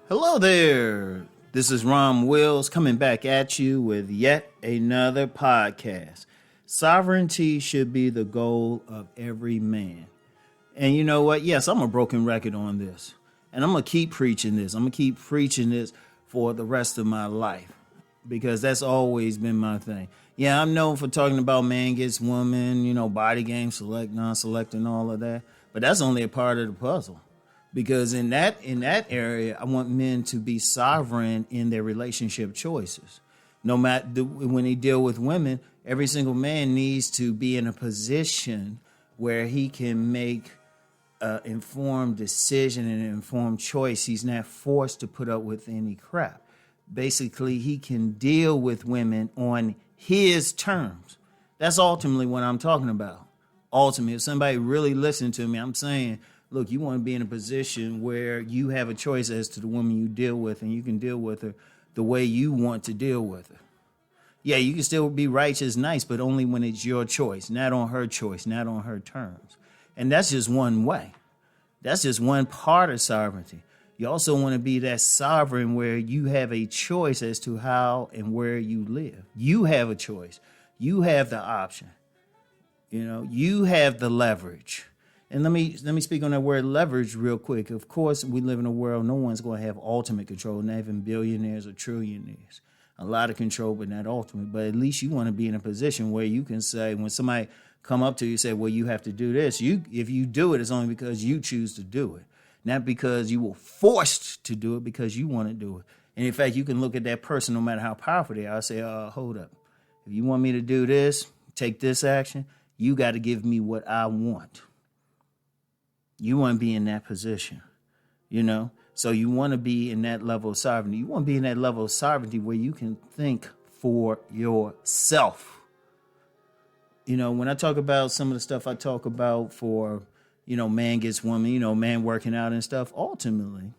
Hello there. This is Rom Wills coming back at you with yet another podcast. Sovereignty should be the goal of every man. And you know what? Yes, I'm a broken record on this. And I'm going to keep preaching this. I'm going to keep preaching this for the rest of my life because that's always been my thing. Yeah, I'm known for talking about man gets woman, body game, select, non-select, and all of that. But that's only a part of the puzzle. Because in that area, I want men to be sovereign in their relationship choices. No matter when they deal with women, every single man needs to be in a position where he can make an informed decision and an informed choice. He's not forced to put up with any crap. Basically, he can deal with women on his terms. That's ultimately what I'm talking about. Ultimately, if somebody really listened to me, I'm saying, look, you want to be in a position where you have a choice as to the woman you deal with, and you can deal with her the way you want to deal with her. Yeah, you can still be righteous, nice, but only when it's your choice, not on her choice, not on her terms. And that's just one way. That's just one part of sovereignty. You also want to be that sovereign where you have a choice as to how and where you live. You have a choice. You have the option. You have the leverage. And let me speak on that word leverage real quick. Of course, we live in a world no one's going to have ultimate control, not even billionaires or trillionaires. A lot of control, but not ultimate. But at least you want to be in a position where you can say, when somebody come up to you and say, well, you have to do this. If you do it, it's only because you choose to do it. Not because you were forced to do it, because you want to do it. And in fact, you can look at that person, no matter how powerful they are, say, hold up. If you want me to do this, take this action, you got to give me what I want. You want to be in that position, So you want to be in that level of sovereignty. You want to be in that level of sovereignty where you can think for yourself. When I talk about some of the stuff I talk about for, man gets woman, man working out and stuff, ultimately,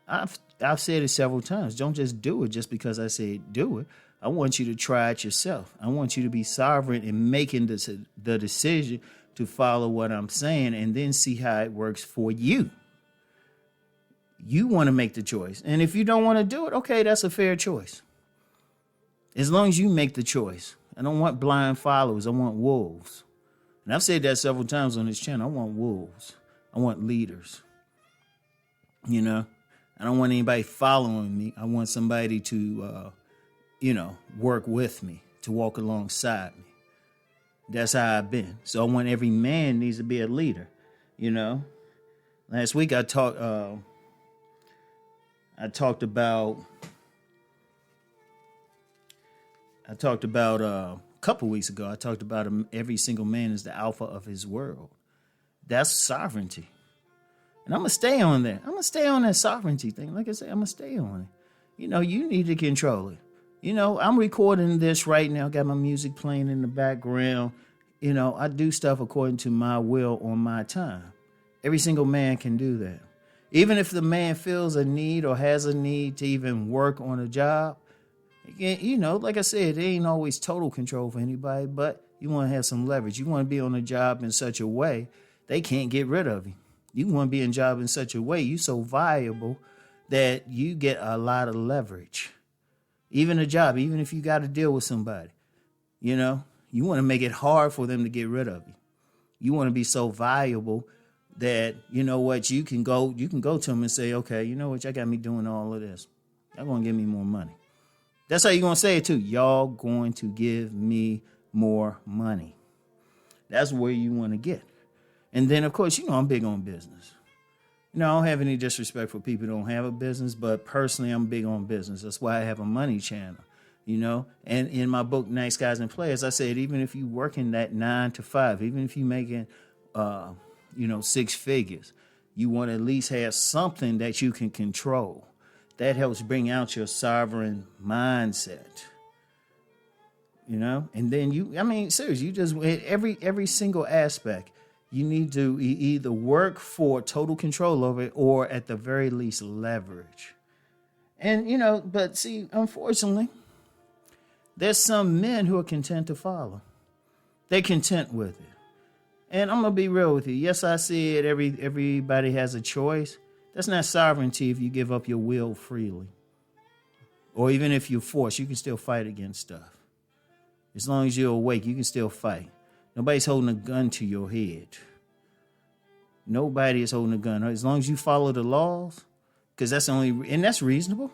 I've said it several times. Don't just do it just because I say do it. I want you to try it yourself. I want you to be sovereign in making the decision to follow what I'm saying and then see how it works for you. You want to make the choice. And if you don't want to do it, okay, that's a fair choice. As long as you make the choice. I don't want blind followers. I want wolves. And I've said that several times on this channel. I want wolves. I want leaders. I don't want anybody following me. I want somebody to, work with me, to walk alongside me. That's how I've been. So I want every man needs to be a leader, Last week I talked about a couple weeks ago, I talked about every single man is the alpha of his world. That's sovereignty. And I'm going to stay on that. I'm going to stay on that sovereignty thing. Like I said, I'm going to stay on it. You need to control it. I'm recording this right now. Got my music playing in the background. I do stuff according to my will on my time. Every single man can do that. Even if the man feels a need or has a need to even work on a job, like I said, there ain't always total control for anybody, but you want to have some leverage. You want to be on a job in such a way they can't get rid of you. You want to be in a job in such a way you're so valuable that you get a lot of leverage. Even a job, even if you got to deal with somebody, you want to make it hard for them to get rid of you. You want to be so valuable that, you can go to them and say, okay, y'all got me doing all of this. Y'all going to give me more money. That's how you're going to say it too. Y'all going to give me more money. That's where you want to get. And then, of course, I'm big on business. I don't have any disrespect for people who don't have a business, but personally, I'm big on business. That's why I have a money channel, And in my book, Nice Guys and Players, I said, even if you working that 9 to 5, even if you making, 6 figures, you want to at least have something that you can control. That helps bring out your sovereign mindset, And then seriously, you just every single aspect. You need to either work for total control over it or at the very least leverage. And, but see, unfortunately, there's some men who are content to follow. They're content with it. And I'm going to be real with you. Yes, I said everybody has a choice. That's not sovereignty if you give up your will freely. Or even if you're forced, you can still fight against stuff. As long as you're awake, you can still fight. Nobody's holding a gun to your head. Nobody is holding a gun. As long as you follow the laws, because that's and that's reasonable.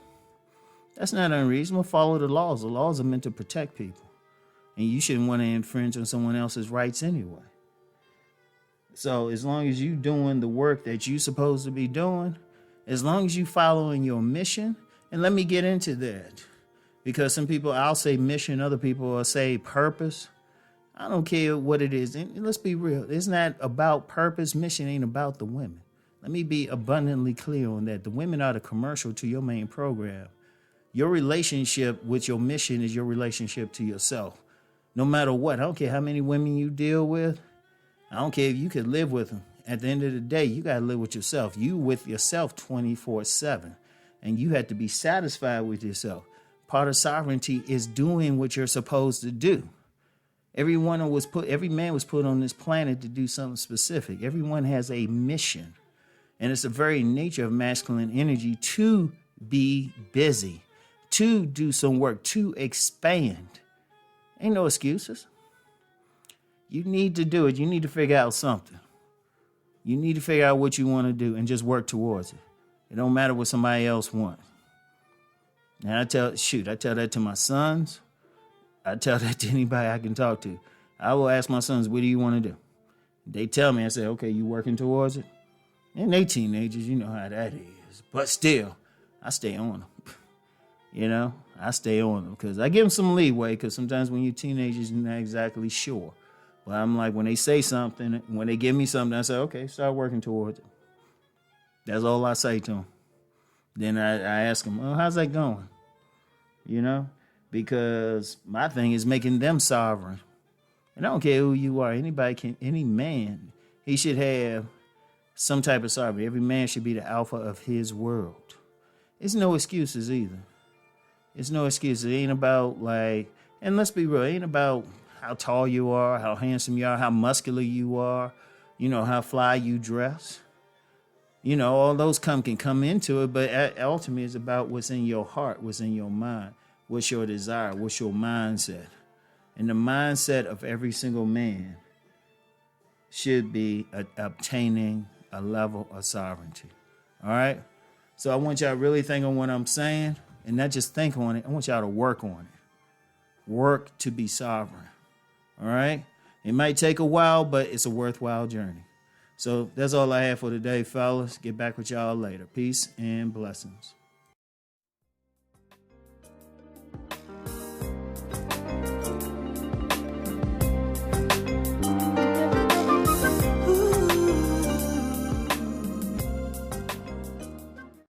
That's not unreasonable. Follow the laws. The laws are meant to protect people. And you shouldn't want to infringe on someone else's rights anyway. So as long as you're doing the work that you're supposed to be doing, as long as you're following your mission, and let me get into that. Because some people, I'll say mission, other people will say purpose. I don't care what it is. And let's be real. It's not about purpose. Mission ain't about the women. Let me be abundantly clear on that. The women are the commercial to your main program. Your relationship with your mission is your relationship to yourself. No matter what. I don't care how many women you deal with. I don't care if you could live with them. At the end of the day, you got to live with yourself. You with yourself 24/7. And you have to be satisfied with yourself. Part of sovereignty is doing what you're supposed to do. Every man was put on this planet to do something specific. Everyone has a mission. And it's the very nature of masculine energy to be busy, to do some work, to expand. Ain't no excuses. You need to do it. You need to figure out something. You need to figure out what you want to do and just work towards it. It don't matter what somebody else wants. And I tell that to my sons. I tell that to anybody I can talk to. I will ask my sons, what do you want to do? They tell me, I say, okay, you working towards it? And they teenagers, you know how that is. But still, I stay on them. I stay on them because I give them some leeway because sometimes when you're teenagers, you're not exactly sure. But I'm like, when they say something, when they give me something, I say, okay, start working towards it. That's all I say to them. Then I ask them, oh, how's that going? Because my thing is making them sovereign. And I don't care who you are. Any man, he should have some type of sovereignty. Every man should be the alpha of his world. It's no excuses either. It's no excuses. It ain't about and let's be real, it ain't about how tall you are, how handsome you are, how muscular you are, how fly you dress. All those can come into it, but ultimately it's about what's in your heart, what's in your mind, what's your desire, what's your mindset. And the mindset of every single man should be obtaining a level of sovereignty. All right? So I want y'all to really think on what I'm saying, and not just think on it. I want y'all to work on it. Work to be sovereign. All right? It might take a while, but it's a worthwhile journey. So that's all I have for today, fellas. Get back with y'all later. Peace and blessings.